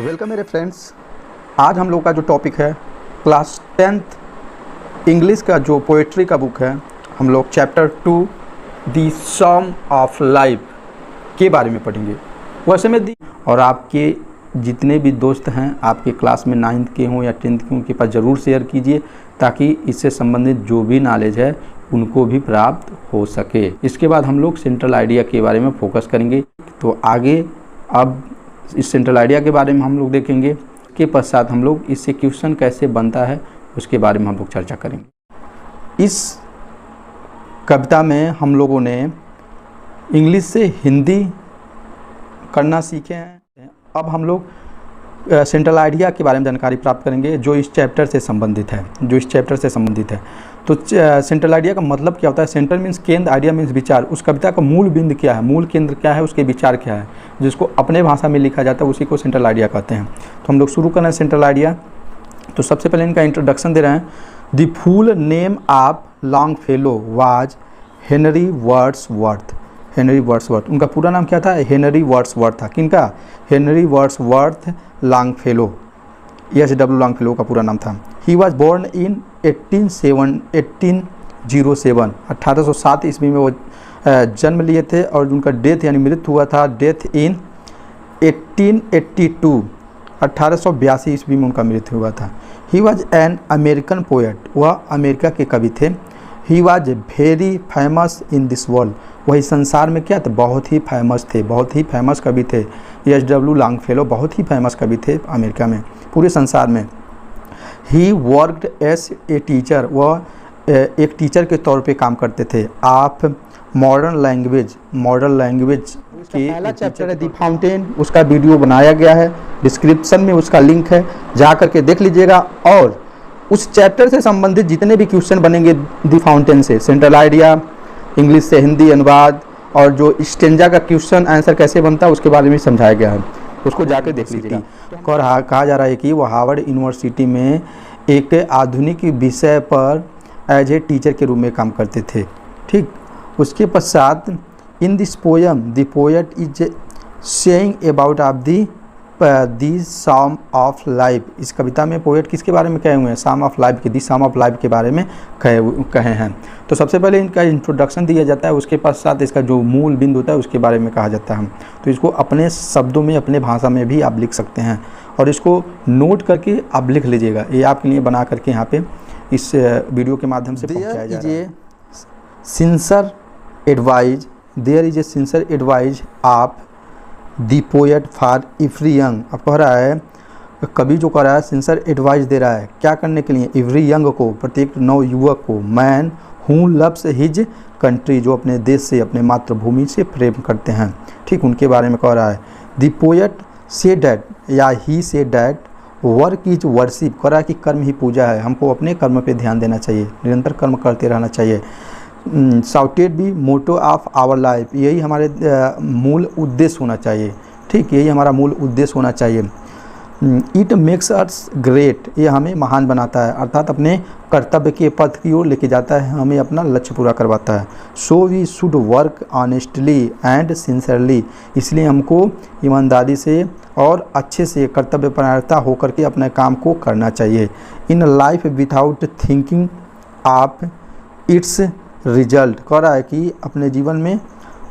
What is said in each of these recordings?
Welcome मेरे friends. आज हम लोग का जो टॉपिक है क्लास 10th इंग्लिश का जो पोएट्री का बुक है, हम लोग chapter 2 the song of life के बारे में पढ़ेंगे। वैसे में और आपके जितने भी दोस्त हैं आपके क्लास में 9th के हों या 10th के, उनके पास ज़रूर शेयर कीजिए ताकि इससे संबंधित जो भी नॉलेज है उनको भी प्राप्त हो सके। इसके बाद हम लोग सेंट्रल आइडिया के बारे में फोकस करेंगे। तो आगे अब इस सेंट्रल आइडिया के बारे में हम लोग देखेंगे, के पश्चात हम लोग इससे क्वेश्चन कैसे बनता है उसके बारे में हम लोग चर्चा करेंगे। इस कविता में हम लोगों ने इंग्लिश से हिंदी करना सीखे हैं। अब हम लोग सेंट्रल आइडिया के बारे में जानकारी प्राप्त करेंगे जो इस चैप्टर से संबंधित है। तो सेंट्रल आइडिया का मतलब क्या होता है? सेंट्रल मीन्स केंद्र, आइडिया मीन्स विचार। उस कविता का मूल बिंदु क्या है, मूल केंद्र क्या है, उसके विचार क्या है, जिसको अपने भाषा में लिखा जाता है उसी को सेंट्रल आइडिया कहते हैं। तो हम लोग शुरू कर रहे हैं सेंट्रल आइडिया। तो सबसे पहले इनका इंट्रोडक्शन दे रहे हैं। The full name of Longfellow was Henry Wordsworth. Henry Wordsworth, उनका पूरा नाम क्या था? हेनरी वर्ड्सवर्थ था। किनका? Henry Wordsworth Longfellow, H W. Longfellow का पूरा नाम था। ही वॉज बोर्न इन 1807 ईस्वी में वो जन्म लिए थे और उनका डेथ यानी मृत्यु हुआ था, डेथ इन 1882 ईस्वी में उनका मृत्यु हुआ था। He was an American poet, वह अमेरिका के कवि थे। He was very famous in this world, वही संसार में क्या थे? बहुत ही फेमस थे, बहुत ही फेमस कवि थे। एच.डब्ल्यू. लॉन्गफेलो बहुत ही फेमस कवि थे अमेरिका में, पूरे संसार में। He worked as a teacher, वह एक टीचर के तौर पे काम करते थे। आप मॉडर्न लैंग्वेज की पहला चैप्टर है दी फाउंटेन, उसका वीडियो बनाया गया है, डिस्क्रिप्शन में उसका लिंक है, जा करके देख लीजिएगा। और उस चैप्टर से संबंधित जितने भी क्वेश्चन बनेंगे दी फाउंटेन से, सेंट्रल आइडिया, इंग्लिश से हिंदी अनुवाद और जो स्टेंजा का क्वेश्चन आंसर कैसे बनता है उसके बारे में समझाया गया है, उसको जाकर देख लीजिएगा। और कहा जा रहा है कि वो हार्वर्ड यूनिवर्सिटी में एक आधुनिक विषय पर एज ए टीचर के रूप में काम करते थे। ठीक, उसके पश्चात in this poem the poet is saying about of the song of life. इस कविता में पोएट किसके बारे में कहे हुए हैं? सॉन्ग ऑफ लाइफ के, दी सॉन्ग ऑफ लाइफ के बारे में कहे हैं। तो सबसे पहले इनका इंट्रोडक्शन दिया जाता है, उसके पश्चात इसका जो मूल बिंदु होता है उसके बारे में कहा जाता है। तो इसको अपने शब्दों में, अपने भाषा में भी आप लिख सकते हैं और इसको नोट करके आप लिख लीजिएगा। ये आपके लिए बना करके यहाँ पे इस वीडियो के माध्यम से पहुँचाया जा रहा है। Sincere advice, there is a sincere advice of the poet for every young. अब कह रहा है, कवि जो कह रहा है सिंसियर एडवाइस दे रहा है, क्या करने के लिए? एवरी यंग को, प्रत्येक नव युवक को। Man who loves his country, जो अपने देश से, अपने मातृभूमि से प्रेम करते हैं। ठीक, उनके बारे में कह रहा है। दी पोएट से डैट, या ही say that work is worship, कह रहा है कि कर्म ही पूजा है, हमको अपने कर्म पे ध्यान देना चाहिए, निरंतर कर्म करते रहना चाहिए। Should be motto of our life, यही हमारे मूल उद्देश्य होना चाहिए। ठीक, यही हमारा मूल उद्देश्य होना चाहिए। इट मेक्स अस ग्रेट, ये हमें महान बनाता है, अर्थात अपने कर्तव्य के पथ की ओर लेके जाता है, हमें अपना लक्ष्य पूरा करवाता है। So we should work honestly and sincerely, इसलिए हमको ईमानदारी से और अच्छे से कर्तव्यपरायणता होकर के अपने काम को करना चाहिए। In life without thinking of its result, कह रहा है कि अपने जीवन में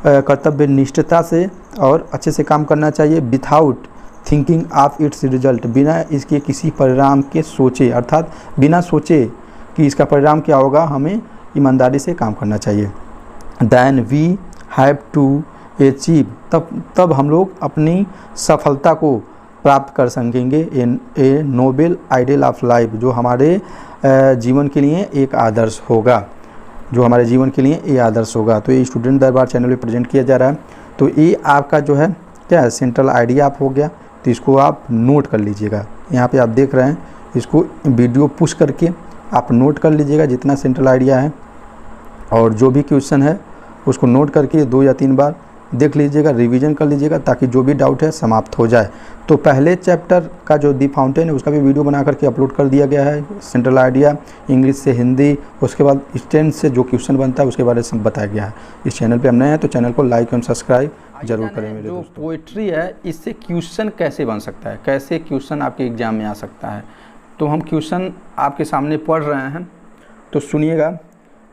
कर्तव्य निष्ठता से और अच्छे से काम करना चाहिए। Without thinking of its result, बिना इसके किसी परिणाम के सोचे, अर्थात बिना सोचे कि इसका परिणाम क्या होगा, हमें ईमानदारी से काम करना चाहिए। Then we have to achieve, तब हम लोग अपनी सफलता को प्राप्त कर सकेंगे। A noble ideal of life, जो हमारे जीवन के लिए एक आदर्श होगा, जो हमारे जीवन के लिए ये आदर्श होगा। तो ये स्टूडेंट दरबार चैनल पे प्रेजेंट किया जा रहा है। तो ये आपका जो है क्या है, सेंट्रल आइडिया आप हो गया। तो इसको आप नोट कर लीजिएगा, यहाँ पे आप देख रहे हैं, इसको वीडियो पुश करके आप नोट कर लीजिएगा जितना सेंट्रल आइडिया है, और जो भी क्वेश्चन है उसको नोट करके 2 या 3 बार देख लीजिएगा, रिवीजन कर लीजिएगा ताकि जो भी डाउट है समाप्त हो जाए। तो पहले चैप्टर का जो दी फाउंटेन है उसका भी वीडियो बना करके अपलोड कर दिया गया है, सेंट्रल आइडिया इंग्लिश से हिंदी, उसके बाद स्टैंड से जो क्वेश्चन बनता है उसके बारे में बताया गया है। इस चैनल पे हम नए हैं तो चैनल को लाइक एंड सब्सक्राइब जरूर करें मेरे दोस्तों। जो पोइट्री है इससे क्वेश्चन कैसे बन सकता है, कैसे क्वेश्चन आपके एग्जाम में आ सकता है, तो हम क्वेश्चन आपके सामने पढ़ रहे हैं, तो सुनिएगा।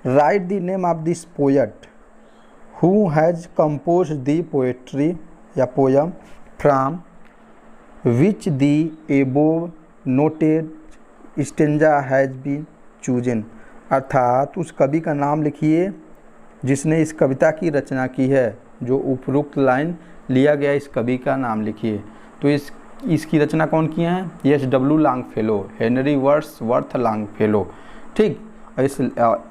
Right the name of this poet who has compose the poetry या poem from which the above noted stanza has been chosen. अर्थात उस कवि का नाम लिखिए जिसने इस कविता की रचना की है, जो उपरोक्त लाइन लिया गया इस कवि का नाम लिखिए। तो इसकी रचना कौन किए हैं? H W. Longfellow, Henry Wordsworth Longfellow. ठीक,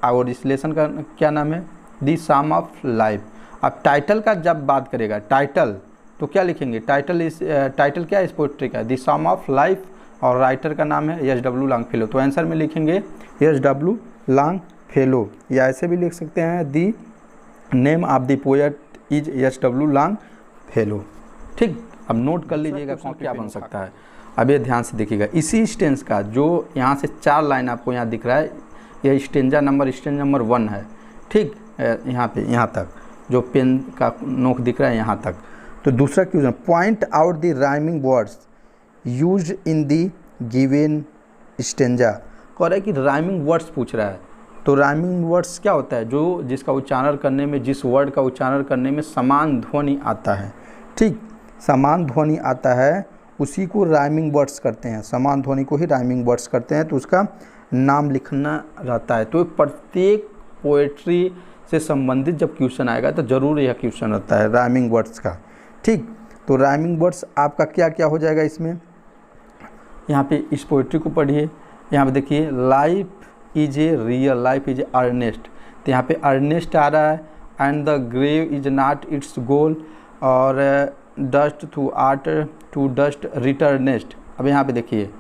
और इस लेसन का क्या नाम है? The psalm of life. अब टाइटल का जब बात करेगा, टाइटल तो क्या लिखेंगे? टाइटल क्या है इस पोइट्री का? द सम ऑफ लाइफ, और राइटर का नाम है एच.डब्ल्यू. लॉन्गफेलो। तो आंसर में लिखेंगे एच.डब्ल्यू. लॉन्गफेलो, या ऐसे भी लिख सकते हैं the name of the poet is H W. Longfellow. ठीक, अब नोट कर लीजिएगा कौन क्या बन सकता है। अब ये ध्यान से देखिएगा, इसी स्टेंस का जो यहाँ से 4 लाइन आपको यहाँ दिख रहा है, यह स्टेंज नंबर 1 है। ठीक, यहाँ पे यहाँ तक जो पेन का नोक दिख रहा है यहाँ तक। तो दूसरा question, point out the rhyming words used in the given stanza. कह रहा है कि राइमिंग वर्ड्स पूछ रहा है। तो राइमिंग वर्ड्स क्या होता है? जो जिसका उच्चारण करने में, जिस वर्ड का उच्चारण करने में समान ध्वनि आता है। ठीक, समान ध्वनि आता है उसी को राइमिंग वर्ड्स करते हैं, समान ध्वनि को ही राइमिंग वर्ड्स करते हैं, तो उसका नाम लिखना रहता है। तो प्रत्येक पोएट्री से संबंधित जब क्वेश्चन आएगा तो ज़रूर यह क्वेश्चन रहता है राइमिंग वर्ड्स का। ठीक, तो राइमिंग वर्ड्स आपका क्या क्या हो जाएगा इसमें? यहाँ पे इस पोएट्री को पढ़िए, यहाँ पे देखिए, life is a real, life is a earnest. तो यहाँ पे अर्नेस्ट आ रहा है, and the grave is not its goal, और dust through art to dust returnest. अब यहाँ पे देखिए,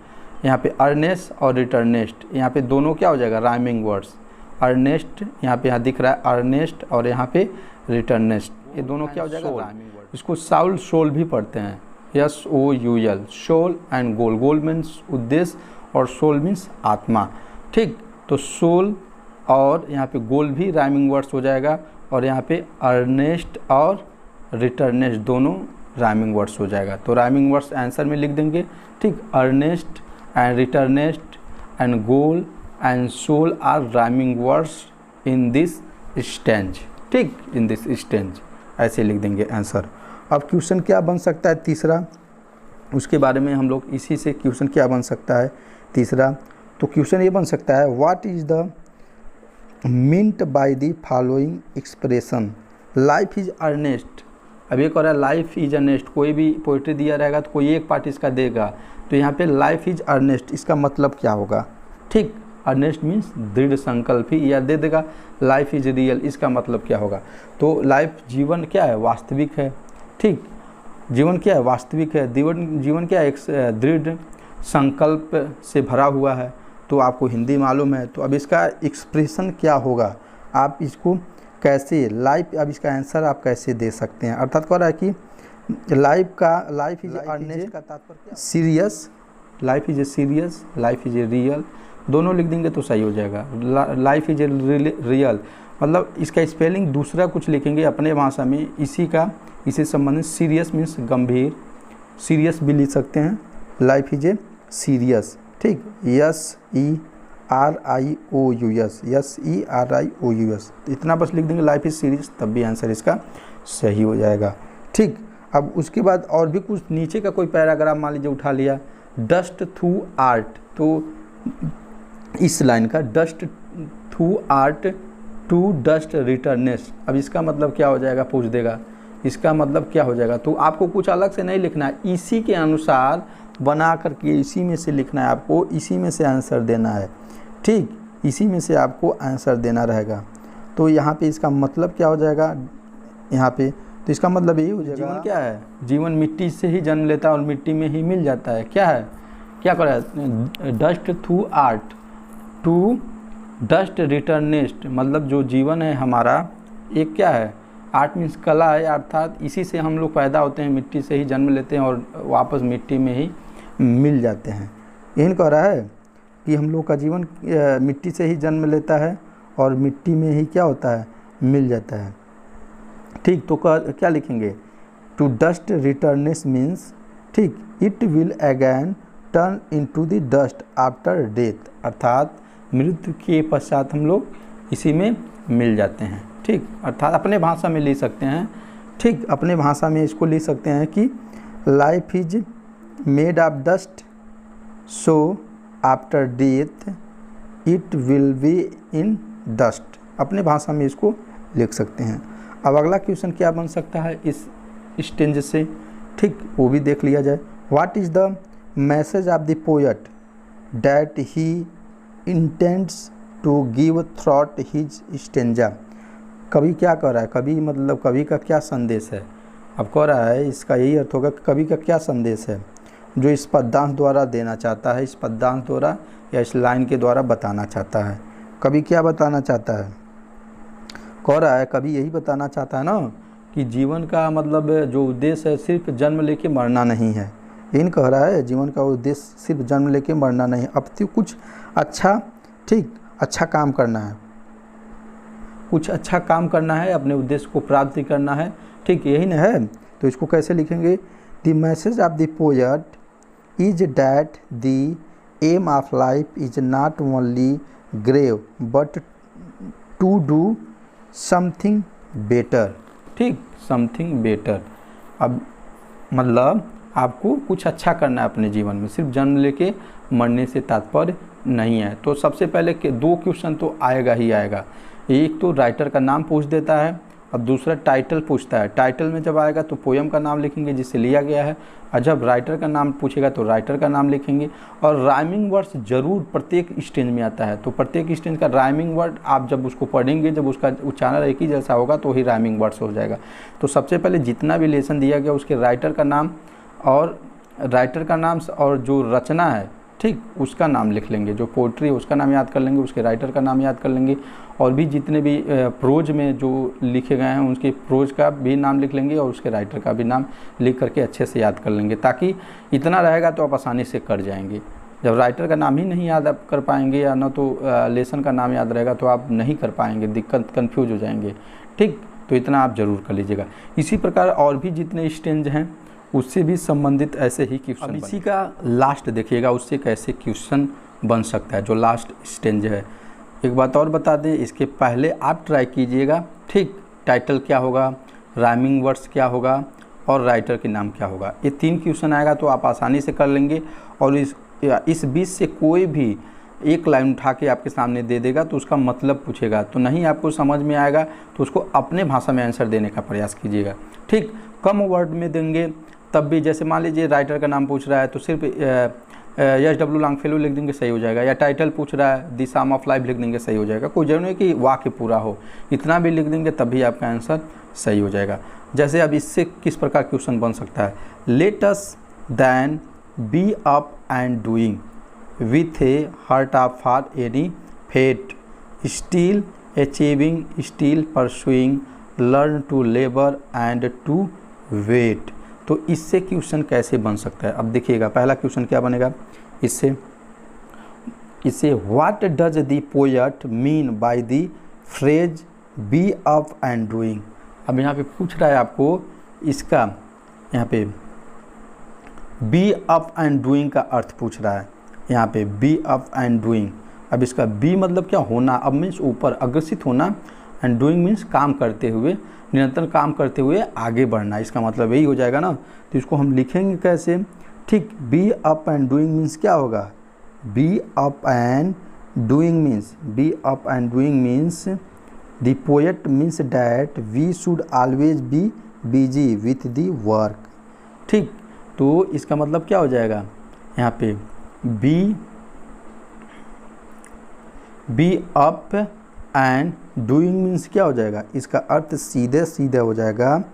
यहाँ पे अर्नेस्ट और रिटर्नेस्ट, यहाँ पे दोनों क्या हो जाएगा? Rhyming words. अर्नेस्ट यहाँ दिख रहा है अर्नेस्ट, और यहाँ पे रिटर्नेस्ट, ये दोनों क्या हो जाएगा? Rhyming word. इसको साउल सोल भी पढ़ते हैं, SOUL, soul and goal. Goal means उद्देश्य और सोल मीन्स आत्मा। ठीक, तो सोल और यहाँ पे गोल भी राइमिंग वर्ड्स हो जाएगा, और यहाँ पे अर्नेस्ट और रिटर्नेस्ट दोनों राइमिंग वर्ड्स हो जाएगा। तो राइमिंग वर्ड्स आंसर में लिख देंगे। ठीक, earnest and returnest and goal and soul are rhyming words in this stanza. ठीक, इन दिस स्टेंज ऐसे लिख देंगे आंसर। अब क्वेश्चन क्या बन सकता है तीसरा, उसके बारे में हम लोग इसी से क्वेश्चन क्या बन सकता है तीसरा। तो क्वेश्चन ये बन सकता है, what is the meant by the following expression, life is earnest. अब ये कह रहा है लाइफ इज अर्नेस्ट, कोई भी पोइट्री दिया रहेगा तो कोई एक पार्ट इसका देगा, तो यहाँ पे लाइफ इज अर्नेस्ट, इसका मतलब क्या होगा? ठीक, अर्नेस्ट मीन्स दृढ़ संकल्प ही, या दे देगा लाइफ इज रियल, इसका मतलब क्या होगा? तो लाइफ जीवन क्या है? वास्तविक है। ठीक, जीवन क्या है? वास्तविक है। जीवन क्या है? एक दृढ़ संकल्प से भरा हुआ है। तो आपको हिंदी मालूम है, तो अब इसका एक्सप्रेशन क्या होगा? आप इसको कैसे लाइफ, अब इसका आंसर आप कैसे दे सकते हैं? अर्थात कह रहा है कि लाइफ इज अर्नेस्ट का तात्पर्य serious, life is a serious, life is a real, दोनों लिख देंगे तो सही हो जाएगा। लाइफ इज ए रियल, मतलब इसका स्पेलिंग दूसरा कुछ लिखेंगे अपने भाषा में, इसी संबंधित। सीरियस मीन्स गंभीर, सीरियस भी लिख सकते हैं, लाइफ इज ए सीरियस। ठीक, SERIOUS, इतना बस लिख देंगे लाइफ इज सीरियस, तब भी आंसर इसका सही हो जाएगा। ठीक, अब उसके बाद और भी कुछ नीचे का कोई पैराग्राफ मान लीजिए उठा लिया, डस्ट थ्रू आर्ट, तो इस लाइन का dust through art to dust returnest, अब इसका मतलब क्या हो जाएगा? पूछ देगा, इसका मतलब क्या हो जाएगा? तो आपको कुछ अलग से नहीं लिखना है, इसी के अनुसार बना करके इसी में से लिखना है आपको, इसी में से आंसर देना है। ठीक, इसी में से आपको आंसर देना रहेगा। तो यहाँ पे इसका मतलब क्या हो जाएगा? यहाँ पे तो इसका मतलब यही हो जाएगा, जीवन क्या है? जीवन मिट्टी से ही जन्म लेता है और मिट्टी में ही मिल जाता है। क्या है? क्या कर रहा है? Dust through art to dust returnest, मतलब जो जीवन है हमारा एक क्या है? आर्ट मीन्स कला है, अर्थात इसी से हम लोग पैदा होते हैं, मिट्टी से ही जन्म लेते हैं और वापस मिट्टी में ही मिल जाते हैं। यही कह रहा है कि हम लोग का जीवन मिट्टी से ही जन्म लेता है और मिट्टी में ही क्या होता है, मिल जाता है। ठीक, तो क्या लिखेंगे, टू डस्ट रिटर्नेस मीन्स, ठीक, it will again turn into the dust after death, अर्थात मृत्यु के पश्चात हम लोग इसी में मिल जाते हैं। ठीक, अर्थात अपने भाषा में लिख सकते हैं, ठीक, अपने भाषा में इसको लिख सकते हैं कि life is made of dust, so after death it will be in dust, अपने भाषा में इसको लिख सकते हैं। अब अगला क्वेश्चन क्या बन सकता है इस स्टेंज से, ठीक, वो भी देख लिया जाए। What is the message of the poet that he intends to give through his stanza, कवि क्या कह रहा है, कवि मतलब कवि का क्या संदेश है। अब कह रहा है इसका यही अर्थ होगा कि कवि का क्या संदेश है जो इस पद्यांश द्वारा देना चाहता है, इस पद्यांश द्वारा या इस लाइन के द्वारा बताना चाहता है। कवि क्या बताना चाहता है, कह रहा है कवि यही बताना चाहता है ना कि जीवन का मतलब जो उद्देश्य है सिर्फ जन्म लेके मरना नहीं है। इन कह रहा है जीवन का उद्देश्य सिर्फ जन्म लेके मरना नहीं, अब तो कुछ अच्छा, ठीक, अच्छा काम करना है, कुछ अच्छा काम करना है, अपने उद्देश्य को प्राप्ति करना है। ठीक, यही ना है, तो इसको कैसे लिखेंगे, the message of the poet is that the aim of life is not only grave but to do something better. ठीक, समथिंग बेटर, अब मतलब आपको कुछ अच्छा करना है अपने जीवन में, सिर्फ जन्म लेके मरने से तात्पर्य नहीं है। तो सबसे पहले के 2 क्वेश्चन तो आएगा ही आएगा, एक तो राइटर का नाम पूछ देता है, अब दूसरा टाइटल पूछता है। टाइटल में जब आएगा तो पोएम का नाम लिखेंगे जिससे लिया गया है, और जब राइटर का नाम पूछेगा तो राइटर का नाम लिखेंगे। और राइमिंग वर्ड्स जरूर प्रत्येक स्टेंज में आता है, तो प्रत्येक स्टेंज का राइमिंग वर्ड आप जब उसको पढ़ेंगे, जब उसका उच्चारण एक ही जैसा होगा तो ही राइमिंग वर्ड्स हो जाएगा। तो सबसे पहले जितना भी लेसन दिया गया उसके राइटर का नाम और जो रचना है, ठीक, उसका नाम लिख लेंगे, जो पोइट्री है उसका नाम याद कर लेंगे, उसके राइटर का नाम याद कर लेंगे, और भी जितने भी प्रोज में जो लिखे गए हैं उसके प्रोज का भी नाम लिख लेंगे और उसके राइटर का भी नाम लिख करके अच्छे से याद कर लेंगे, ताकि इतना रहेगा तो आप आसानी से कर जाएंगे। जब राइटर का नाम ही नहीं याद आप कर पाएंगे या ना तो लेसन का नाम याद रहेगा तो आप नहीं कर पाएंगे, दिक्कत कन्फ्यूज हो जाएंगे। ठीक, तो इतना आप ज़रूर कर लीजिएगा। इसी प्रकार और भी जितने स्टेंज हैं उससे भी संबंधित ऐसे ही क्वेश्चन। इसी का लास्ट देखिएगा, उससे कैसे क्वेश्चन बन सकता है, जो लास्ट स्टेंज है। एक बात और बता दें, इसके पहले आप ट्राई कीजिएगा, ठीक, टाइटल क्या होगा, राइमिंग वर्ड्स क्या होगा और राइटर के नाम क्या होगा। ये 3 क्वेश्चन आएगा तो आप आसानी से कर लेंगे, और इस बीच से कोई भी एक लाइन उठा के आपके सामने दे देगा तो उसका मतलब पूछेगा, तो नहीं आपको समझ में आएगा तो उसको अपने भाषा में आंसर देने का प्रयास कीजिएगा। ठीक, कम वर्ड में देंगे तब भी, जैसे मान लीजिए राइटर का नाम पूछ रहा है तो सिर्फ SW लॉन्गफेलो लिख देंगे, सही हो जाएगा, या टाइटल पूछ रहा है द सम ऑफ लाइफ लिख देंगे, सही हो जाएगा। कोई जरूरी नहीं कि वाक्य पूरा हो, इतना भी लिख देंगे तब भी आपका आंसर सही हो जाएगा। जैसे अब इससे किस प्रकार क्वेश्चन बन सकता है, let us then be up and doing with a heart of for any fate, still achieving, still pursuing, learn to labour and to wait. तो इससे क्वेश्चन कैसे बन सकता है, अब देखिएगा पहला क्वेश्चन क्या बनेगा इससे what does the poet mean by the phrase B up and doing. अब यहाँ पे पूछ रहा है आपको इसका, यहाँ पे बी अप एंड डूइंग का अर्थ पूछ रहा है, यहाँ पे बी अप एंड डूइंग। अब इसका बी मतलब क्या, होना, अब मीन्स ऊपर अग्रसित होना, एंड डूइंग मीन्स काम करते हुए, निरंतर काम करते हुए आगे बढ़ना, इसका मतलब यही हो जाएगा ना। तो इसको हम लिखेंगे कैसे, ठीक, be up and doing means क्या होगा, be up and doing means the poet means that we should always be busy with the work. ठीक, तो इसका मतलब क्या हो जाएगा, यहाँ पे be up and doing means क्या हो जाएगा, इसका अर्थ सीधे सीधे हो जाएगा,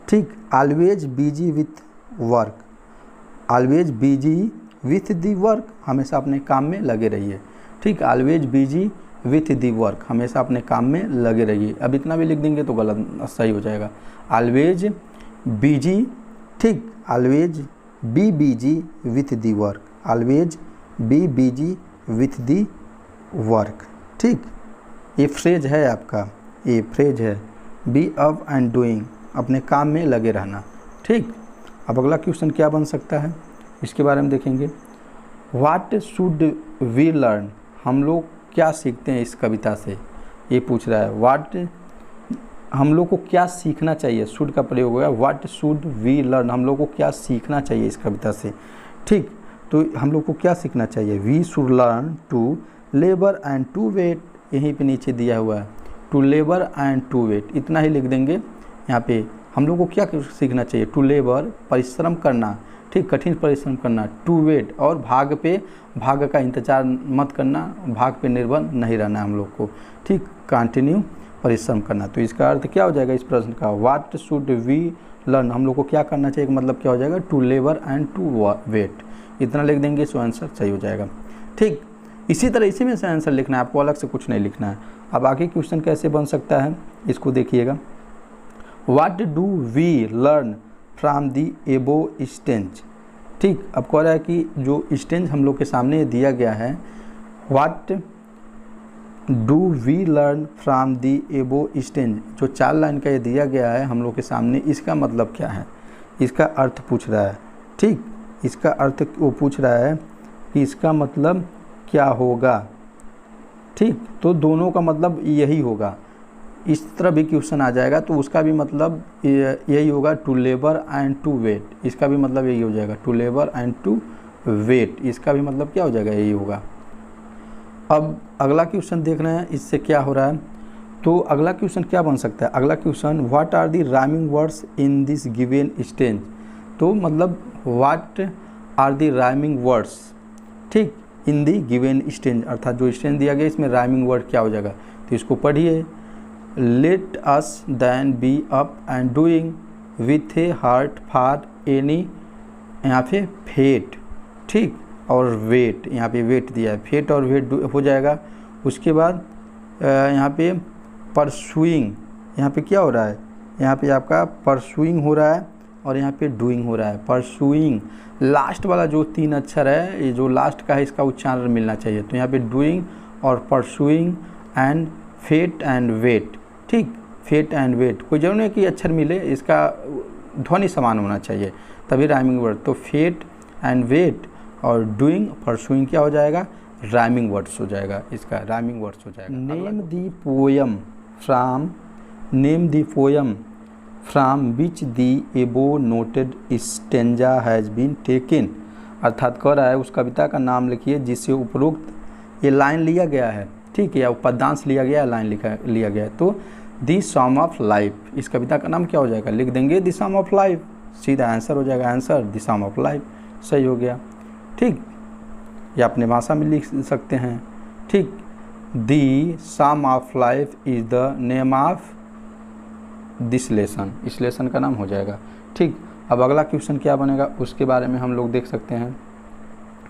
ठीक, always busy with work, always busy with the work, हमेशा अपने काम में लगे रहिए। ठीक, always busy with the work, हमेशा अपने काम में लगे रहिए। अब इतना भी लिख देंगे तो गलत सही हो जाएगा। ऑलवेज बिजी, ठीक, always be busy with the work, always be busy with the work, ठीक। ये फ्रेज है आपका, ये फ्रेज है बी अप एंड डूइंग, अपने काम में लगे रहना, ठीक। अब अगला क्वेश्चन क्या बन सकता है इसके बारे में देखेंगे। व्हाट शुड वी लर्न, हम लोग क्या सीखते हैं इस कविता से, ये पूछ रहा है। व्हाट, हम लोग को क्या सीखना चाहिए, शुड का प्रयोग होगा। व्हाट शुड वी लर्न, हम लोग को क्या सीखना चाहिए इस कविता से, ठीक। तो हम लोग को क्या सीखना चाहिए, we should learn to labour and to wait, यहीं पे नीचे दिया हुआ है, to labour and to wait, इतना ही लिख देंगे यहाँ पे। हम लोग को क्या सीखना चाहिए, टू लेबर, परिश्रम करना, ठीक, कठिन परिश्रम करना, टू वेट, और भाग का इंतजार मत करना, भाग पे निर्भर नहीं रहना हम लोग को, ठीक, कंटिन्यू परिश्रम करना। तो इसका अर्थ क्या हो जाएगा इस प्रश्न का, व्हाट शुड वी लर्न, हम लोग को क्या करना चाहिए, मतलब क्या हो जाएगा, to labour and to wait, इतना लिख देंगे सो आंसर सही हो जाएगा, ठीक। इसी तरह इसी में से आंसर लिखना है, आपको अलग से कुछ नहीं लिखना है। अब आगे क्वेश्चन कैसे बन सकता है इसको देखिएगा। What do we learn from the above stanza, ठीक। अब कह रहा है कि जो स्टेंज हम लोग के सामने दिया गया है, what do we learn from the above stanza, जो 4 लाइन का ये दिया गया है हम लोग के सामने, इसका मतलब क्या है, इसका अर्थ पूछ रहा है, ठीक। इसका अर्थ वो पूछ रहा है कि इसका मतलब क्या होगा, ठीक। तो दोनों का मतलब यही होगा, इस तरह भी क्वेश्चन आ जाएगा तो उसका भी मतलब यही होगा, to labour and to wait, इसका भी मतलब यही हो जाएगा, to labour and to wait, इसका भी मतलब क्या हो जाएगा, यही होगा। अब अगला क्वेश्चन देख रहे हैं इससे क्या हो रहा है। तो अगला क्वेश्चन क्या बन सकता है, अगला question, what are the rhyming words in this given stanza, तो मतलब what are the rhyming words, ठीक, इन दी गिवन स्टेंज, अर्थात जो स्टेंज दिया गया इसमें राइमिंग वर्ड क्या हो जाएगा, तो इसको पढ़िए। Let us then be up and doing with a heart for any, यहाँ पे फेट, ठीक, और वेट, यहाँ पे वेट दिया है, फेट और वेट हो जाएगा। उसके बाद यहाँ पे परसुइंग, यहाँ पे क्या हो रहा है, यहाँ पे आपका परसुइंग हो रहा है और यहाँ पे डूइंग हो रहा है। परसुइंग, लास्ट वाला जो 3 अक्षर है, ये जो लास्ट का है इसका उच्चारण मिलना चाहिए, तो यहाँ पे डूइंग और pursuing and fate and wait, ठीक, फेट एंड वेट, कोई जरूरी नहीं कि अक्षर मिले, इसका ध्वनि समान होना चाहिए तभी राइमिंग वर्ड। तो फेट एंड वेट और डूइंग परसुइंग क्या हो जाएगा, राइमिंग वर्ड्स हो जाएगा, इसका राइमिंग वर्ड्स हो जाएगा। Name the poem from, name the poem from which the above noted stanza has been taken, अर्थात कह रहा है उस कविता का नाम लिखिए जिससे उपरोक्त ये लाइन लिया गया है, ठीक है, या पद्यांश लिया गया है, लाइन लिया गया है। तो दी सम ऑफ लाइफ, इस कविता का नाम क्या हो जाएगा, लिख देंगे दी सम ऑफ लाइफ, सीधा आंसर हो जाएगा, answer the some of life, सही हो गया, ठीक। या अपने भाषा में लिख सकते हैं, ठीक, the some of life is the name of this lesson, इस लेसन का नाम हो जाएगा, ठीक। अब अगला क्वेश्चन क्या बनेगा उसके बारे में हम लोग देख सकते हैं,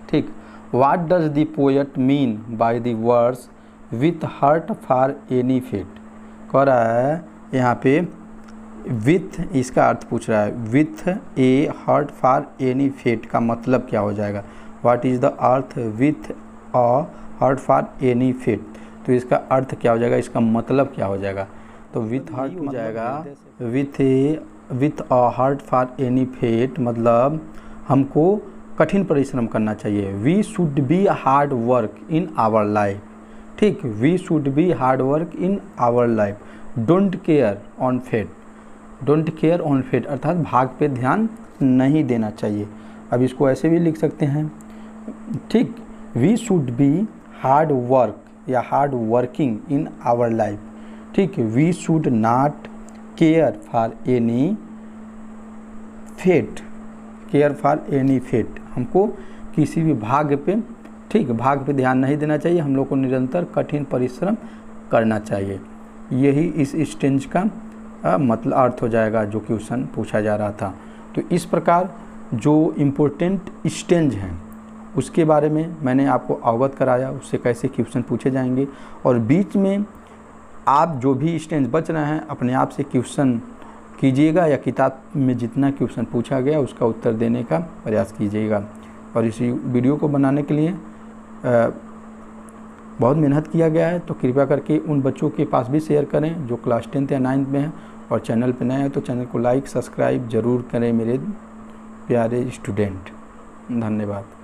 ठीक। What does the poet mean by the words with heart for any fate, कह रहा है यहाँ पे विथ, इसका अर्थ पूछ रहा है, with a heart for any fate का मतलब क्या हो जाएगा, व्हाट इज़ द अर्थ with a heart for any fate, तो इसका अर्थ क्या हो जाएगा, इसका मतलब क्या हो जाएगा, तो विथ हार्ट हो जाएगा, with a heart for any fate, मतलब हमको कठिन परिश्रम करना चाहिए। We should be hard work in our life, ठीक, we should be hard work in our life, don't care on fate, don't care on fate अर्थात भाग पे ध्यान नहीं देना चाहिए। अब इसको ऐसे भी लिख सकते हैं, ठीक, we should be hard work या hard working in our life, ठीक, we should not care for any fate, care for any fate, हमको किसी भी भाग पे, ठीक, भाग पे ध्यान नहीं देना चाहिए, हम लोग को निरंतर कठिन परिश्रम करना चाहिए। यही इस स्टेंज का मतलब अर्थ हो जाएगा जो क्वेश्चन पूछा जा रहा था। तो इस प्रकार जो इम्पोर्टेंट स्टेंज हैं उसके बारे में मैंने आपको अवगत कराया, उससे कैसे क्वेश्चन पूछे जाएंगे। और बीच में आप जो भी स्टेंस बच रहे हैं अपने आप से क्वेश्चन कीजिएगा या किताब में जितना क्वेश्चन पूछा गया उसका उत्तर देने का प्रयास कीजिएगा। और इस वीडियो को बनाने के लिए बहुत मेहनत किया गया है, तो कृपया करके उन बच्चों के पास भी शेयर करें जो क्लास 10th या 9th में हैं। और चैनल पर नए हैं तो चैनल को लाइक सब्सक्राइब ज़रूर करें मेरे प्यारे स्टूडेंट। धन्यवाद।